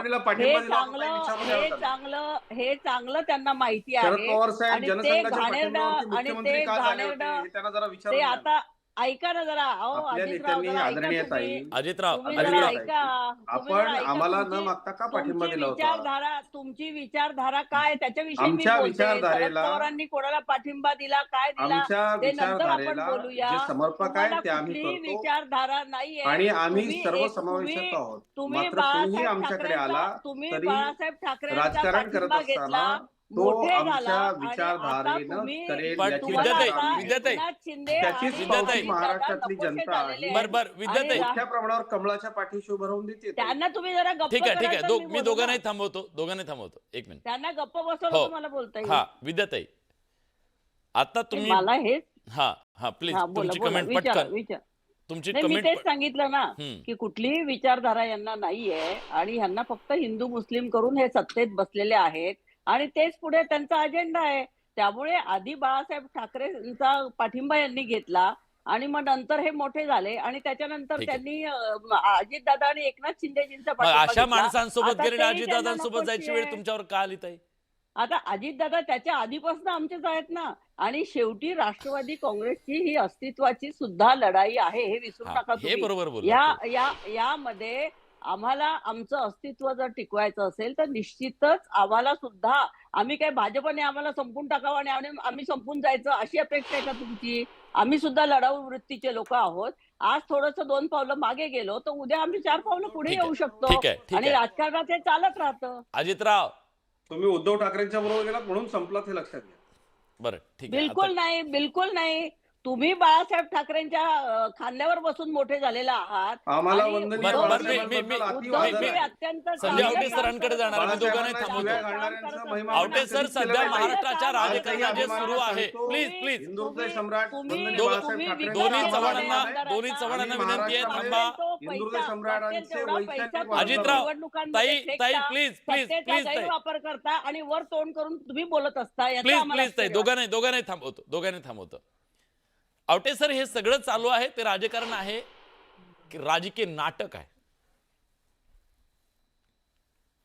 S3: हे चांगलं त्यांना माहिती
S2: शरद
S3: आहे.
S2: पवार साहेब
S3: आणि ते
S2: जनसंघाच्या
S3: घाणेरडं
S2: पाठिंब्यावरती
S3: आणि
S2: मुख्यमंत्री
S3: ते
S2: का झाले होते
S3: घाणेरडं
S2: हे त्यांना जरा
S3: ते
S2: विचारून घ्या.
S3: आता ऐका ना जरा.
S2: आपल्या
S3: अजितराव
S2: नेत्यांनी
S3: जरा
S2: आदरणीय
S3: ऐका
S2: ताई,
S3: तुम्ही.
S1: अजितराव,
S3: तुम्ही
S2: अजितराव
S3: जरा
S2: ताई,
S3: ऐका. तुम्ही
S2: आपण
S3: जरा ऐका.
S2: आम्हाला न मागता का पाठिंबा दिला होता?
S3: तुमची विचारधारा काय त्याच्याविषयी मी
S2: आमच्या
S3: बोलते. शरद
S2: विचारधारेला-
S3: पवारांनी कोणाला पाठिंबा दिला, काय दिला
S2: आमच्या
S3: ते नंतर आपण
S2: विचारधारेला
S3: बोलूया.
S2: जे समर्पक आहे
S3: तुम्हाला
S2: ते आम्ही
S3: कुठलीही
S2: करतो
S3: विचारधारा नाहीये
S2: आणि आम्ही
S3: तुम्ही
S2: सर्वसमावेशक आहोत.
S3: तुम्ही
S2: मात्र कोणीही
S3: बाळासाहेब
S2: आमच्याकडे आला
S3: तुम्ही
S2: तरी
S3: बाळासाहेब ठाकरेंचा
S2: राजकारण करत
S3: पाठिंबा
S2: असताना
S3: घेतला,
S2: तो
S3: मोठे झाला
S2: आमच्या
S3: आणि आता
S2: विचारधारेनं
S3: तुम्ही
S2: करेल
S1: पण
S2: याची
S1: विद्यार्थी-
S2: आम्ही-
S1: विद्यार्थी-
S3: एकनाथ शिंदे
S2: त्याचीच
S3: आणि
S1: पावती
S3: अजितदादा
S2: महाराष्ट्रातली
S3: गप्प
S2: जनता
S3: झालेले
S2: आहे.
S3: आहेत.
S1: बर विद्यार्थी,
S3: आणि
S2: मोठ्या प्रमाणावर कमळाच्या पाठीशी उभं राहून देते.
S3: त्यांना तुम्ही जरा गप्प
S1: ठीक आहे, ठीक आहे.
S3: करायचं, मी
S1: मी
S3: बोलू
S1: दोघांनाही
S3: ना.
S1: थांबवतो. एक मिनिट.
S3: त्यांना गप्प बसवलं
S1: हो.
S3: तुम्हाला बोलता येईल.
S1: हा विद्याताई, आता तुम्ही
S3: मला हेच
S1: हा प्लीज
S3: हा, बोला,
S1: तुमची
S3: बोला.
S1: कमेंट
S3: विचारा,
S1: पटकन.
S3: विचारा.
S1: तुमची
S3: नाही, मी
S1: कमेंट
S3: तेच सांगितलं ना
S1: हम्म.
S3: की कुठलीही विचारधारा यांना नाहीये आणि यांना फक्त हिंदू मुस्लिम करून हे सत्तेत बसलेले आहेत आणि तेच पुढे त्यांचा अजेंडा आहे. त्यामुळे आधी बाळासाहेब ठाकरेंचा पाठिंबा यांनी घेतला आणि मग नंतर हे मोठे झाले आणि त्याच्यानंतर
S1: ठीक आहे.
S3: त्यांनी अजितदादा आणि एकनाथ शिंदेजींचा
S1: मग
S3: पाठिंबा
S1: अशा
S3: घेतला.
S1: माणसांसोबत
S3: आता
S1: गेलेल्या
S3: तेही त्यांना
S1: अजितदादांसोबत जायची
S3: नकोची
S1: वेळ
S3: आहे.
S1: तुमच्यावर का आली ताई?
S3: आता अजितदादा त्याच्या आधीपासून आमचेच आहेत ना आणि शेवटी राष्ट्रवादी काँग्रेसची ही अस्तित्वाची सुद्धा लढाई आहे हे विसरू
S1: हा,
S3: नका
S1: हे
S3: तुम्ही.
S1: बरोबर बोलला.
S3: यामध्ये आम्हाला आमचं अस्तित्व जर टिकवायचं असेल तर निश्चितच आम्हाला सुद्धा आम्ही काय भाजपने आम्हाला संपून टाकावं आणि आम्ही संपून जायचं अशी अपेक्षा आहे का तुमची? आम्ही सुद्धा लढाऊ वृत्तीचे लोक आहोत. आज थोडंसं 2 पावलं मागे गेलो तर उद्या आम्ही 4 पावलं पुढे
S1: ठीक आहे,
S3: येऊ शकतो
S1: ठीक आहे, ठीक
S3: आणि
S1: आहे.
S3: राजकारणात हे चालत राहतं.
S1: अजितराव,
S2: तुम्ही उद्धव ठाकरेंच्या बरोबर गेलात म्हणून संपलात हे लक्षात घ्या.
S1: बरं ठीक आहे.
S3: बिलकुल नाही, बिलकुल नाही. तुम्ही बाळासाहेब ठाकरेंच्या खांद्यावर बसून मोठे झालेला आहात.
S2: आम्हाला
S3: आणि
S2: वंदनीय
S1: बरं, बरं,
S2: बाळासाहेबांबद्दल अति
S3: उद्धव
S2: आदर
S3: हे
S2: आहे.
S3: अत्यंत
S1: संजय
S3: चांगलं
S1: आवटे
S3: काम
S1: सरांकडे
S3: करत
S1: जाणार आहे. मी
S3: आहेत.
S1: दोघांनाही
S2: बाळासाहेबांना
S1: थांबवतो.
S2: शिव्या घालणाऱ्यांचं महिमा
S1: आवटे सर, सध्या महाराष्ट्राच्या राजकारणात जे सुरू आहे, प्लीज प्लीज
S2: हिंदुत्व सम्राट वंदनीय
S1: दोघं-
S2: बाळासाहेब ठाकरे
S1: दोन्ही
S2: यांचा
S1: चव्हाणांना
S2: आभार आहे.
S1: दोन्ही चव्हाणांना विनंती आहे, थांबा.
S2: हिंदुत्व सम्राटांचे वैचारिक
S1: अजितराव, ताई प्लीज प्लीज प्लीज ताई,
S3: वापर करता आणि वर तोंड करून तुम्ही बोलत असता याचा
S1: प्लीज
S3: आम्हाला
S1: प्लीज ताई,
S3: आश्चर्य वाटतं.
S1: दोघांनाही थांबवतो. आवटे सर, हे सगळं चालू आहे ते राजकारण आहे की राजकीय नाटक आहे?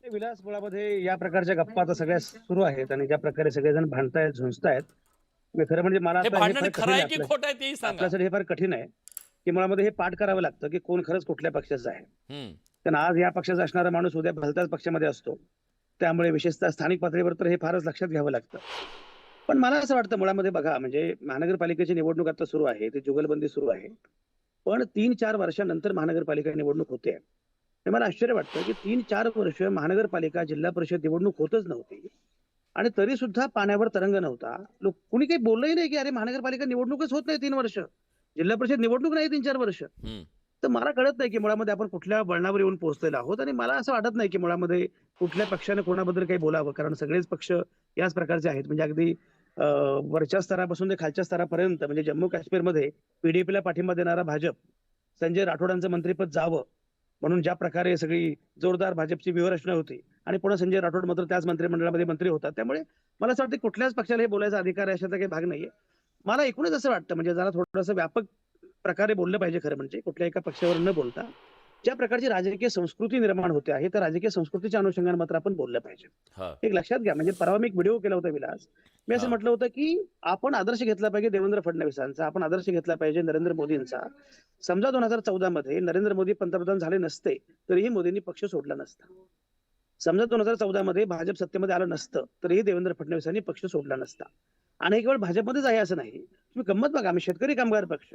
S6: विलासबुळामध्ये या प्रकारच्या गप्पा आता सगळ्या सुरू आहेत आणि ज्या प्रकारे सगळेजण भांडतायत झुंजतायत, खरं म्हणजे मला
S1: हे
S6: आता हे
S1: भांडण
S6: फार
S1: खरं
S6: कठीण
S1: आहे
S6: आहे
S1: की खोटं आहे तेही सांगा.
S6: आपल्यासाठी हे फार कठीण आहे की मुळामध्ये हे पाठ करावं लागतं की कोण खरंच कुठल्या पक्षाचं आहे. कारण आज या पक्षाचा असणारा माणूस उद्या भलत्याच पक्षामध्ये असतो. त्यामुळे विशेषतः स्थानिक पातळीवर तर हे फारच लक्षात घ्यावं लागतं. पण मला असं वाटतं मुळामध्ये बघा, म्हणजे महानगरपालिकेची निवडणूक आता सुरू आहे, ती जुगलबंदी सुरू आहे. पण 3-4 वर्षानंतर महानगरपालिका निवडणूक होते. हे मला आश्चर्य वाटतं की 3-4 वर्ष महानगरपालिका जिल्हा परिषद निवडणूक होतच नव्हती आणि तरी सुद्धा पाण्यावर तरंग नव्हता. लोक कुणी काही बोललंही नाही की अरे महानगरपालिका निवडणूकच होत नाही 3 वर्ष, जिल्हा परिषद निवडणूक नाही 3-4 वर्ष. तर मला कळत नाही की मुळामध्ये आपण कुठल्या वळणावर येऊन पोहोचलेलो आहोत आणि मला असं वाटत नाही की मुळामध्ये कुठल्या पक्षाने कोणाबद्दल काही बोलावं, कारण सगळेच पक्ष याच प्रकारचे आहेत. म्हणजे अगदी वरच्या स्तरापासून ते खालच्या स्तरापर्यंत, म्हणजे जम्मू काश्मीरमध्ये पीडीपीला पाठिंबा देणारा भाजप संजय राठोडांचं मंत्रिपद जावं म्हणून ज्या प्रकारे सगळी जोरदार भाजपची व्यूहरचना होती आणि पुन्हा संजय राठोड मात्र त्याच मंत्रिमंडळामध्ये मंत्री होतात. त्यामुळे मला असं वाटतं कुठल्याच पक्षाला हे बोलायचा अधिकार आहे अशाचा काही भाग नाहीये. मला एकूणच असं वाटतं म्हणजे जरा थोडंसं व्यापक प्रकारे बोललं पाहिजे. खरं म्हणजे कुठल्या एका पक्षावर न बोलता ज्या प्रकारची राजकीय संस्कृती निर्माण होते आहे त्या राजकीय संस्कृतीच्या अनुषंगाने मात्र आपण बोललं पाहिजे. एक लक्षात घ्या, म्हणजे परवा मी एक व्हिडिओ केला होता विलास, मी असं म्हटलं होतं की आपण आदर्श घेतला पाहिजे देवेंद्र फडणवीसांचा, आपण आदर्श घेतला पाहिजे नरेंद्र मोदींचा. समजा 2014 मध्ये नरेंद्र मोदी पंतप्रधान झाले नसते तरीही मोदींनी पक्ष सोडला नसता. समजा 2014 मध्ये भाजप सत्तेमध्ये आलं नसतं तरीही देवेंद्र फडणवीसांनी पक्ष सोडला नसता. आणि हे केवळ भाजपमध्येच आहे असं नाही. तुम्ही गंमत बघा, आम्ही शेतकरी कामगार पक्ष,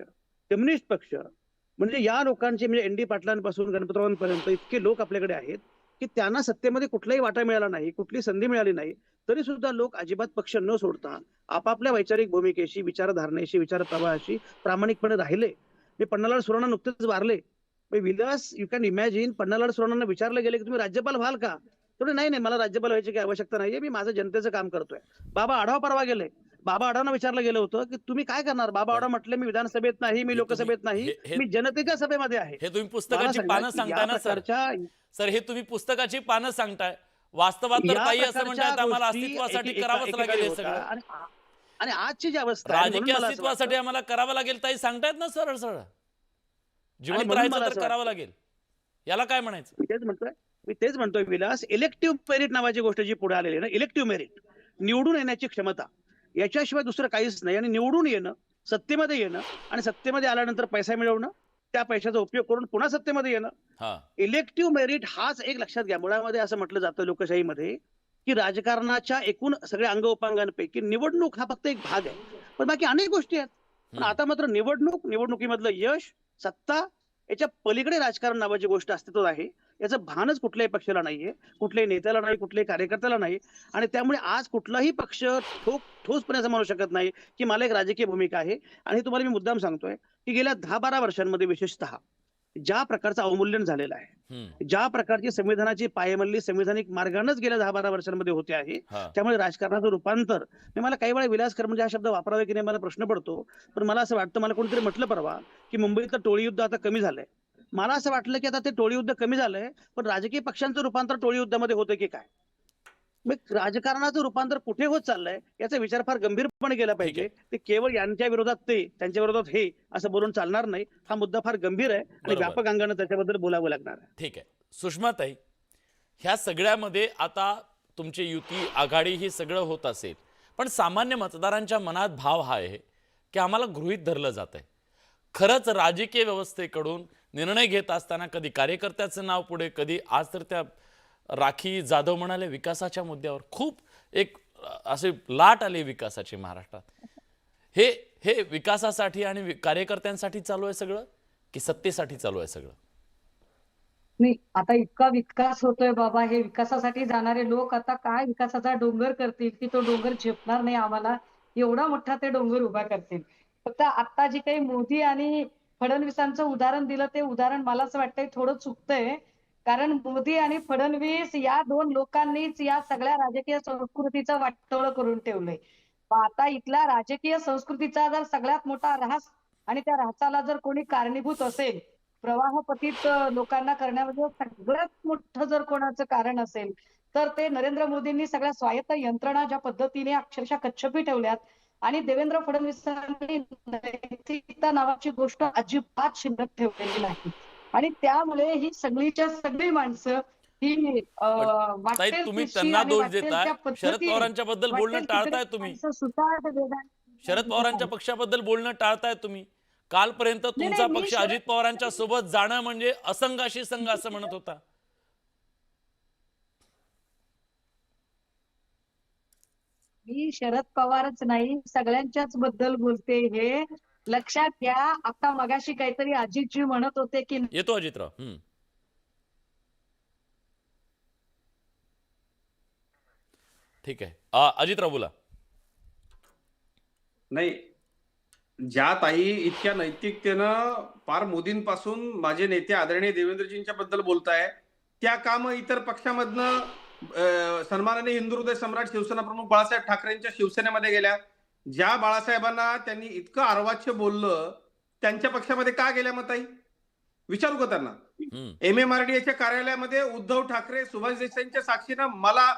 S6: कम्युनिस्ट पक्ष, म्हणजे या लोकांचे म्हणजे एन डी पाटलांपासून गणपतरावांपर्यंत इतके लोक आपल्याकडे आहेत की त्यांना सत्तेमध्ये कुठलाही वाटा मिळाला नाही, कुठली संधी मिळाली नाही, तरी सुद्धा लोक अजिबात पक्ष न सोडता आपापल्या वैचारिक भूमिकेशी, विचारधारणेशी, विचारप्रवाहाशी प्रामाणिकपणे राहिले. मी पन्नालाल सुराणा नुकतेच वारले. Vilas, you can imagine, Pannalal सुराणांना विचारलं गेले की तुम्ही राज्यपाल व्हाल का? तर नाही नाही, मला राज्यपाल व्हायची काही आवश्यकता नाहीये, मी माझं जनतेचं काम करतोय. बाबा आढाव परवा गेले, बाबा आढावांना विचारलं गेलं होतं की तुम्ही काय करणार? बाबा आढाव म्हटले मी विधानसभेत नाही, मी लोकसभेत नाही, मी जनतेच्या सभेमध्ये आहे.
S1: हे तुम्ही पुस्तकाची पानं सांगताय ना सर? सर, हे तुम्ही पुस्तकाची पानं सांगताय, वास्तवात तर ताई असं म्हणतात आम्हाला अस्तित्वासाठी करावंच लागेल हे सगळं.
S6: आणि आजची जी अवस्था आहे,
S1: राजकीय अस्तित्वासाठी आम्हाला करावं लागेल ताई सांगतायत ना सरळ सरळ. जिवंत राहायचं तर करावं लागेल, याला काय म्हणायचं?
S6: मी तेच म्हणतोय विलास, इलेक्टिव्ह मेरिट नावाची गोष्ट जी पुढे आलेली ना, इलेक्टिव्ह मेरिट, निवडून येण्याची क्षमता, याच्याशिवाय दुसरं काहीच नाही. आणि निवडून येणं, सत्तेमध्ये येणं आणि सत्तेमध्ये आल्यानंतर पैसा मिळवणं, त्या पैशाचा उपयोग करून पुन्हा सत्तेमध्ये येणं, इलेक्टिव्ह मेरिट हाच एक लक्षात घ्या. मुळामध्ये असं म्हटलं जातं लोकशाहीमध्ये की राजकारणाच्या एकूण सगळ्या अंग उपांगांपैकी निवडणूक हा फक्त एक भाग आहे, पण बाकी अनेक गोष्टी आहेत. पण आता मात्र निवडणुकीमधलं यश, सत्ता, याच्या पलीकडे राजकारण नावाची गोष्ट अस्तित्वात आहे. याचं भानच कुठल्याही पक्षाला नाहीये, कुठल्याही नेत्याला नाही, कुठल्याही कार्यकर्त्याला नाही. आणि त्यामुळे आज कुठलाही पक्ष ठोसपणे असं म्हणू शकत नाही की मला एक राजकीय भूमिका आहे. आणि तुम्हाला मी मुद्दाम सांगतोय की गेल्या 10-12 वर्षांमध्ये विशेषतः ज्या प्रकारचं अवमूल्यन झालेलं आहे, ज्या प्रकारची संविधानाची पायमल्ली संविधानिक मार्गानेच गेल्या 10-12 वर्षांमध्ये होते आहे, त्यामुळे राजकारणाचं रूपांतर, मला काही वेळा विलासकर म्हणजे हा शब्द वापरावा की नाही मला प्रश्न पडतो. पण मला असं वाटतं, मला कोणीतरी म्हटलं परवा की मुंबईतलं टोळी युद्ध आता कमी झालंय. मला असं वाटलं की आता ते टोळी युद्ध कमी झालंय, पण राजकीय पक्षांचं रूपांतर टोळी युद्धामध्ये होतं की काय? मग राजकारणाचं रूपांतर कुठे होत चाललंय याचा विचार फार गंभीरपणे केला पाहिजे. ते केवळ यांच्या विरोधात ते, त्यांच्या विरोधात हे असं बोलून चालणार नाही. हा मुद्दा फार गंभीर आहे आणि व्यापक अंगाने त्याच्याबद्दल बोलावं लागणार आहे.
S1: ठीक आहे सुषमाताई, ह्या सगळ्यामध्ये आता तुमची युती आघाडी ही सगळं होत असेल, पण सामान्य मतदारांच्या मनात भाव हा आहे की आम्हाला गृहीत धरलं जात आहे. खरंच राजकीय व्यवस्थेकडून निर्णय घेत असताना कधी कार्यकर्त्याचं नाव पुढे, कधी आज तर त्या राखी जाधव म्हणाले विकासाच्या मुद्द्यावर खूप एक असे लाट आली विकासाची महाराष्ट्रात. हे विकासासाठी आणि कार्यकर्त्यांसाठी चालू आहे सगळं की सत्तेसाठी चालू आहे सगळं?
S4: नाही, आता इतका विकास होतोय बाबा, हे विकासासाठी जाणारे लोक आता काय विकासाचा डोंगर करतील की तो डोंगर झेपणार नाही आम्हाला, एवढा मोठा ते डोंगर उभा करतील. फक्त आता जी काही मोदी आणि फडणवीसांचं उदाहरण दिलं ते उदाहरण मला असं वाटतंय थोडं चुकतंय. कारण मोदी आणि फडणवीस या 2 लोकांनीच या सगळ्या राजकीय संस्कृतीचं वाटोळं करून ठेवलंय. आता इथला राजकीय संस्कृतीचा जर सगळ्यात मोठा ऱ्हास आणि त्या ऱ्हासाला जर कोणी कारणीभूत असेल, प्रवाहपतीत लोकांना करण्यामध्ये सगळ्यात मोठं जर कोणाचं कारण असेल तर ते नरेंद्र मोदींनी सगळ्या स्वायत्त यंत्रणा ज्या पद्धतीने अक्षरशः कच्छपी ठेवल्यात आणि देवेंद्र फडणवीसांनी नैतिकता नावाची गोष्ट अजिबात शिल्लक ठेवलेली नाही. आणि त्यामुळे ही सगळीच्या सगळी माणसं ही
S1: तुम्ही त्यांना दोष देताय, शरद पवारांच्या बद्दल बोलणं टाळताय तुम्ही, शरद पवारांच्या पक्षाबद्दल बोलणं टाळताय तुम्ही. कालपर्यंत
S4: नाही,
S1: तुमचा
S4: मी
S1: पक्ष
S4: शरद
S1: अजित पवारांच्या सोबत जाणं म्हणजे असंघाशी संघ असं म्हणत होता.
S4: मी शरद पवारच नाही, सगळ्यांच्याच बद्दल बोलते. हे लक्षात घ्या. आता मगाशी काहीतरी अजितजी म्हणत होते की
S1: येतो अजितराव. ठीक आहे. अजितराव बोला.
S2: नाही, ज्या ताई इतक्या नैतिकतेनं फार मोदींपासून माझे नेते आदरणीय देवेंद्रजींच्या बद्दल बोलताय, त्या का मग इतर पक्षामधनं सन्माननीय हिंदू हृदय सम्राट शिवसेना प्रमुख बाळासाहेब ठाकरेंच्या शिवसेनेमध्ये गेल्या? ज्या बाळासाहेबांना त्यांनी इतकं अर्वाच्य बोललं, त्यांच्या पक्षामध्ये का गेल्या मग ताई? विचारू का त्यांना? MMRDAच्या कार्यालयामध्ये उद्धव ठाकरे सुभाष देसाईंच्या साक्षीनं मला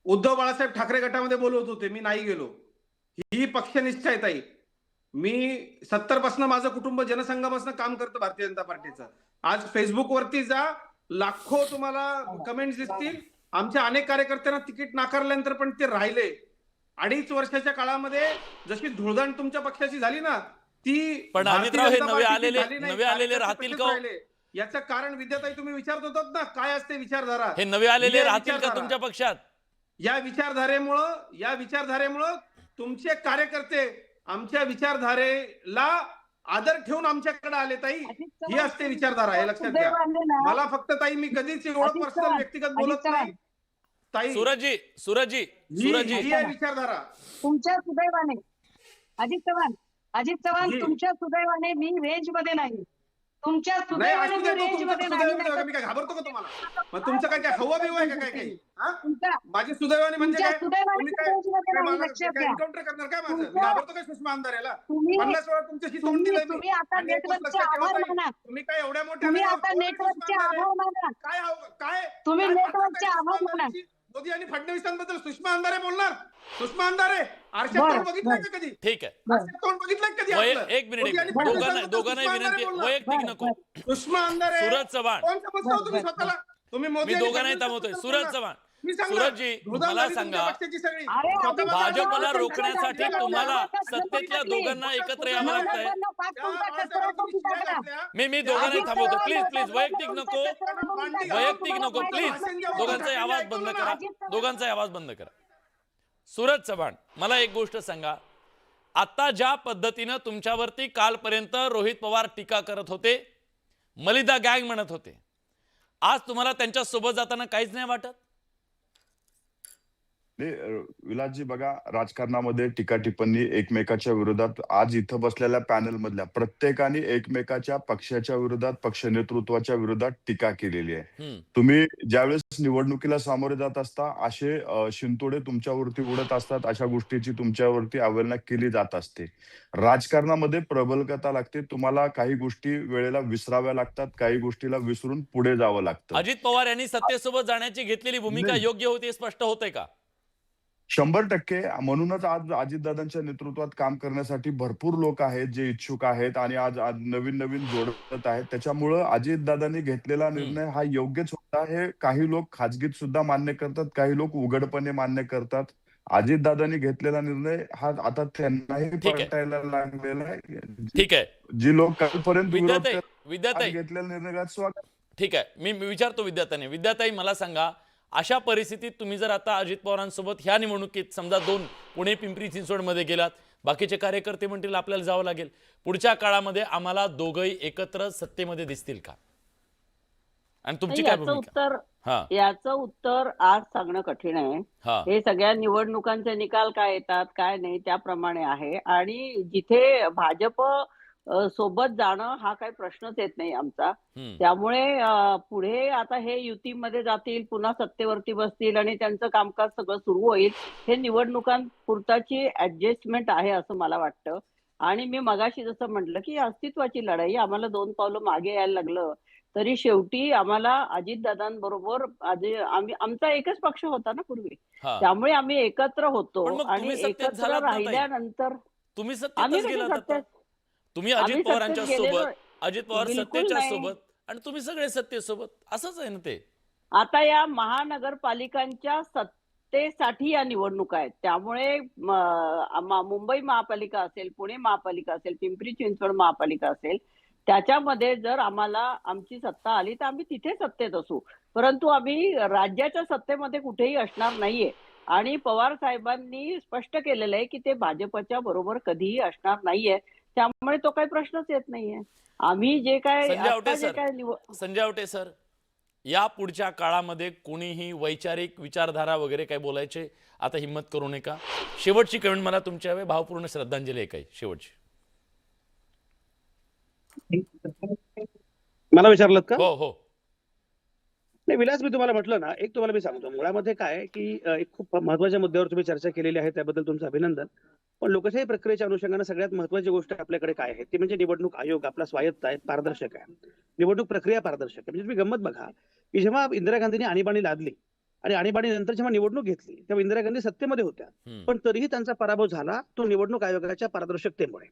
S2: उद्धव बाळासाहेब ठाकरे गटामध्ये बोलवत होते, मी नाही गेलो. ही पक्षनिष्ठा आहे ताई. मी 70 पासून माझं कुटुंब जनसंघापासून काम करतं भारतीय जनता पार्टीचं. आज फेसबुक वरती जा, लाखो तुम्हाला कमेंट्स दिसतील. आमच्या अनेक कार्यकर्त्यांना तिकीट नाकारल्यानंतर पण ते राहिले. 2.5 वर्षाच्या काळामध्ये जशी धुळदाण तुमच्या पक्षाची झाली ना, ती
S1: पण
S2: भारतीय
S1: अजितराव हे
S2: जनता
S1: नवे
S2: पार्टीची
S1: आलेले
S2: झाली नाही.
S1: नवे आलेले
S2: कार्यकर्ते
S1: राहतील
S2: तसेच
S1: का हो?
S2: राहिले. याचं कारण विद्याताई तुम्ही विचारत होतात ना, काय असते विचारधारा?
S1: हे नवे आलेले
S2: ही आहे
S1: राहतील का
S2: विचारधारा.
S1: तुमच्या पक्षात?
S2: या विचारधारेमुळं तुमचे कार्यकर्ते आमच्या विचारधारेला आदर ठेवून आमच्याकडे आले ताई. ही असते विचारधारा, हे लक्षात घ्या. मला फक्त ताई, मी कधीच एवढं पर्सनल व्यक्तिगत बोलत नाही ताई.
S1: सूरजजी
S2: ही आहे विचारधारा.
S4: तुमच्या सुदैवाने अजित चव्हाण
S2: जी.
S4: तुमच्या सुदैवाने मी रेंज मध्ये नाही. तुमच्या
S2: नाही,
S4: सुदैवाने
S2: असू
S4: मी
S2: दे,
S4: रेंज मध्ये नाही.
S2: मी काय घाबरतो का तुम्हाला? मग तुमचं काय हवा बिवा आहे का काय? हा?
S4: तुमच्या
S2: माझी सुदैवाने म्हणजे
S4: तुमच्या
S2: काय?
S4: सुदैवाने
S2: तुम्ही काय
S4: रेंज मध्ये नाही, लक्षात घ्या.
S2: एन्काउंटर करणार काय माझं? मी
S4: तुमच्या-
S2: घाबरतो काय सुषमा अंधारेला?
S4: तुम्ही
S2: 50 वेळा तुमच्याशी तोंड दिलंय मी.
S4: तुम्ही आता
S2: आणि एक गोष्ट
S4: नेटवर्कचे
S2: लक्षात ठेवा
S4: आभार
S2: ताई,
S4: माना.
S2: तुम्ही काय एवढ्या मोठ्या
S4: तुम्ही
S2: नाही,
S4: आता
S2: कोण आहे
S4: नेटवर्कचे
S2: सुषमा अंधारे?
S4: आभार माना.
S2: काय
S4: तुम्ही
S2: काय
S4: नेटवर्कचे
S2: सुषमा
S4: आभार माना.
S2: अंधारेची? मोदी आणि फडणवीसांबद्दल सुषमा अंधारे बोलणार? सुषमा अंधारे आरशात
S4: बरं,
S2: तोंड बघितलंय
S4: बरं.
S2: का कधी?
S1: ठीक आहे.
S2: आरशात तोंड बघितलंय का कधी आपलं?
S1: एक मिनिट
S2: मोदी आणि
S1: दोघांना
S2: फडणवीसांबद्दल
S1: दोघांनाही
S2: सुषमा अंधारे
S1: विनंती,
S2: बोलणार?
S1: वैयक्तिक
S4: बरं,
S1: नको.
S4: बरं.
S2: सुषमा अंधारे
S1: सूरज चव्हाण,
S2: कोण समजता तुम्ही स्वतःला? तुम्ही मोदी
S1: मी
S2: आणि
S1: दोघांनाही
S2: फडणवीस
S1: थांबवतोय.
S2: बद्दल
S1: सूरज
S2: बोलणार.
S1: चव्हाण,
S2: मी सांगणार,
S1: सूरजजी,
S2: धुळदाण
S1: मला
S2: झाली
S1: सांगा,
S2: तुमच्या पक्षाची सगळी.
S4: अरे,
S2: स्वतः
S1: भाजपला
S2: बघा,
S1: रोखण्यासाठी
S2: तुमच्या
S1: तुम्हाला
S2: पक्षाची
S1: सत्तेतल्या
S2: सगळी.
S1: दोघांना एकत्र यावं
S2: त्या
S1: लागतंय.
S2: बाळासाहेबांना तुम्ही शिव्या घातल्या.
S1: मी दोघांनाही थांबवतो. प्लीज वैयक्तिक नको, वैयक्तिक नको. प्लीज दोघांचाही आवाज बंद करा. दोघांचाही आवाज बंद करा. सूरज चव्हाण, मला एक गोष्ट सांगा. आता ज्या पद्धतीनं तुमच्यावरती कालपर्यंत रोहित पवार टीका करत होते, मलिदा गँग म्हणत होते, आज तुम्हाला त्यांच्या सोबत जाताना काहीच नाही वाटत?
S5: विलासजी बघा, राजकारणामध्ये टीका टिप्पणी एकमेकाच्या विरोधात, आज इथं बसलेल्या पॅनल मधल्या प्रत्येकाने एकमेकाच्या पक्षाच्या विरोधात, पक्ष नेतृत्वाच्या विरोधात टीका केलेली आहे. तुम्ही ज्यावेळेस निवडणुकीला सामोरे जात असता, असे शिंतोडे तुमच्यावरती उडत असतात, अशा गोष्टीची तुमच्यावरती अवहेलना केली जात असते. राजकारणामध्ये प्रबलता लागते. तुम्हाला काही गोष्टी वेळेला विसराव्या लागतात, काही गोष्टीला विसरून पुढे जावं लागतं.
S1: अजित पवार यांनी सत्तेसोबत जाण्याची घेतलेली भूमिका
S5: नाही.
S1: योग्य होती हे स्पष्ट होतंय का?
S5: 100%. म्हणूनच आज अजितदादांच्या नेतृत्वात काम करण्यासाठी भरपूर लोक आहेत जे इच्छुक आहेत आणि आज नवीन जोडत आहेत. त्याच्यामुळं अजितदादांनी घेतलेला निर्णय हा योग्यच होता. हे काही लोक खाजगीत सुद्धा मान्य करतात, काही लोक उघडपणे मान्य करतात. अजितदादांनी घेतलेला निर्णय हा आता त्यांनाही
S1: ठीक आहे.
S5: पलटायला लागलेला आहे.
S1: ठीक आहे.
S5: जी लोक कालपर्यंत विरोध
S1: विद्याताई,
S5: करत, आज
S1: विद्याताई,
S5: घेतलेल्या निर्णयात स्वागत.
S1: ठीक आहे. मी विचारतो विद्याताई. विद्याताई, मला सांगा, अशा परिस्थितीत तुम्ही जर आता अजित पवारांसोबत ह्या निवडणुकीत समजा 2 पुणे पिंपरी चिंचवडमध्ये गेलात, बाकीचे कार्यकर्ते म्हणतील आपल्याला जावं लागेल, पुढच्या काळामध्ये आम्हाला दोघंही एकत्र सत्तेमध्ये दिसतील का? आणि तुमची काय भूमिका?
S3: याचं उत्तर आज सांगणं कठीण आहे. हे सगळ्या निवडणुकांचे निकाल काय येतात काय नाही त्याप्रमाणे आहे. आणि जिथे भाजप सोबत जाणं हा काही प्रश्नच येत नाही आमचा. त्यामुळे पुढे आता हे युतीमध्ये जातील, पुन्हा सत्तेवरती बसतील आणि त्यांचं कामकाज सगळं सुरू होईल. हे निवडणुकांपुरताची ऍडजस्टमेंट आहे असं मला वाटतं. आणि मी मगाशी जसं म्हटलं की अस्तित्वाची लढाई, आम्हाला 2 पावलं मागे यायला लागलं तरी शेवटी आम्हाला अजितदादांबरोबर आमचा एकच पक्ष होता ना पूर्वी, त्यामुळे आम्ही एकत्र होतो. आणि एकत्र राहिल्यानंतर
S1: तुम्ही सत्तेतच गेलात. तुम्ही अजित पवारांच्या सोबत, अजित पवार सत्तेच्या सोबत आणि तुम्ही सगळे सत्तेसोबत, असंच आहे ना ते.
S3: आता या महानगरपालिकांच्या सत्तेसाठी या निवडणुका आहेत. त्यामुळे मुंबई महापालिका असेल, पुणे महापालिका असेल, पिंपरी चिंचवड महापालिका असेल, त्याच्यामध्ये जर आम्हाला आमची सत्ता आली तर आम्ही तिथे सत्तेत असू, परंतु आम्ही राज्याच्या सत्तेमध्ये कुठेही असणार नाहीये. आणि पवार साहेबांनी स्पष्ट केलेलं आहे की ते भाजपच्या बरोबर कधीही असणार नाहीये. त्यामुळे तो काही प्रश्नच येत नाहीये. आम्ही जे काय
S1: संजय
S3: आता
S1: आवटे
S3: जे
S1: सर,
S3: काय
S1: संजय आवटे सर, या पुढच्या काळामध्ये कोणीही वैचारिक विचारधारा वगैरे काय बोलायचे आता हिम्मत करू नये का? शेवटची कमेंट मला तुमच्या हवे, भावपूर्ण श्रद्धांजली आहे काही शेवटची.
S6: मला विचारलं का?
S1: हो हो.
S6: नाही विलास, मी तुम्हाला म्हटलं ना, एक तुम्हाला मी सांगतो, मुळामध्ये काय आहे की एक खूप महत्वाच्या मुद्द्यावर तुम्ही चर्चा केलेली आहे, त्याबद्दल तुमचं अभिनंदन. पण लोकशाही प्रक्रियेच्या अनुषंगाने सगळ्यात महत्वाची गोष्ट आपल्याकडे काय आहे ती म्हणजे निवडणूक आयोग आपला स्वायत्त आहे, पारदर्शक आहे. निवडणूक प्रक्रिया पारदर्शक आहे. म्हणजे तुम्ही गंमत बघा की जेव्हा इंदिरा गांधींनी आणीबाणी लादली आणि आणीबाणी नंतर जेव्हा निवडणूक घेतली तेव्हा इंदिरा गांधी सत्तेमध्ये होत्या, पण तरीही त्यांचा पराभव झाला तो निवडणूक आयोगाच्या पारदर्शकतेमुळे.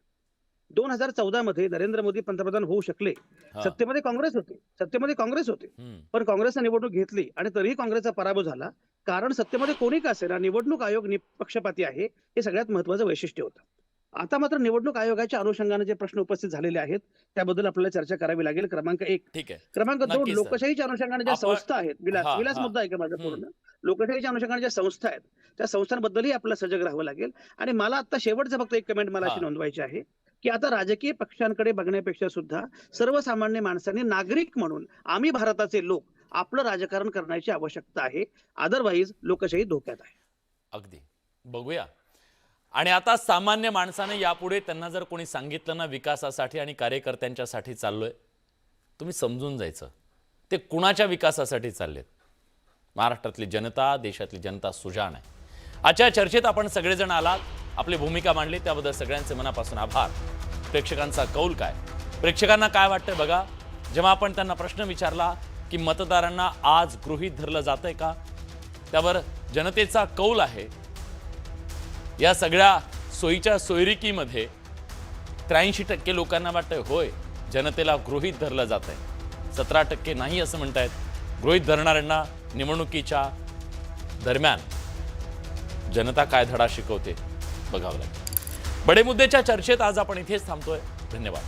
S6: 2014 मध्ये नरेंद्र मोदी पंतप्रधान होऊ शकले, सत्तेमध्ये काँग्रेस होते, पण काँग्रेसने निवडणूक घेतली आणि तरीही काँग्रेसचा पराभव झाला, कारण सत्तेमध्ये कोणी का असेना निवडणूक आयोग निपक्षपाती आहे, हे सगळ्यात महत्वाचं वैशिष्ट्य होतं. आता मात्र निवडणूक आयोगाच्या अनुषंगाने जे प्रश्न उपस्थित झालेले आहेत त्याबद्दल आपल्याला चर्चा करावी लागेल. क्रमांक 1.
S1: ठीक आहे.
S6: क्रमांक 2,
S1: नक्कीच सर.
S6: लोकशाहीच्या अनुषंगाने ज्या संस्था आहेत, विलास मुद्दा आहे का माझा पूर्ण, लोकशाहीच्या अनुषंगाने ज्या संस्था आहेत त्या संस्थांबद्दलही आपल्याला सजग राहावं लागेल. आणि मला आता शेवटचं फक्त एक कमेंट मला अशी नोंदवायची आहे की आता राजकीय पक्षांकडे बघण्यापेक्षा सुद्धा सर्वसामान्य माणसांनी नागरिक म्हणून आम्ही भारताचे लोक आपलं राजकारण करण्याची आवश्यकता आहे. अदरवाईज लोकशाही धोक्यात आहे.
S1: अगदी बघूया. आणि आता सामान्य माणसाने यापुढे त्यांना जर कोणी सांगितलं ना विकासासाठी आणि कार्यकर्त्यांच्यासाठी चाललोय, तुम्ही समजून जायचं ते कुणाच्या विकासासाठी चाललेत. महाराष्ट्रातली जनता, देशातली जनता सुजाण आहे. आजच्या चर्चेत आपण सगळेजण आलात, आपली भूमिका मांडली, त्याबद्दल सगळ्यांचे मनापासून आभार. प्रेक्षकांचा कौल काय, प्रेक्षकांना काय वाटतंय बघा. जेव्हा आपण त्यांना प्रश्न विचारला की मतदारांना आज गृहीत धरलं जातंय का, त्यावर जनतेचा कौल आहे या सगळ्या सोयीच्या सोयरिकीमध्ये 83% लोकांना वाटतंय होय जनतेला गृहीत धरलं जातंय. 17% नाही असं म्हणतायत. गृहीत धरणाऱ्यांना निवडणुकीच्या दरम्यान जनता काय धडा शिकवते बघावं लागेल. बडे मुद्देच्या चर्चेत आज आपण इथेच थांबतोय. धन्यवाद.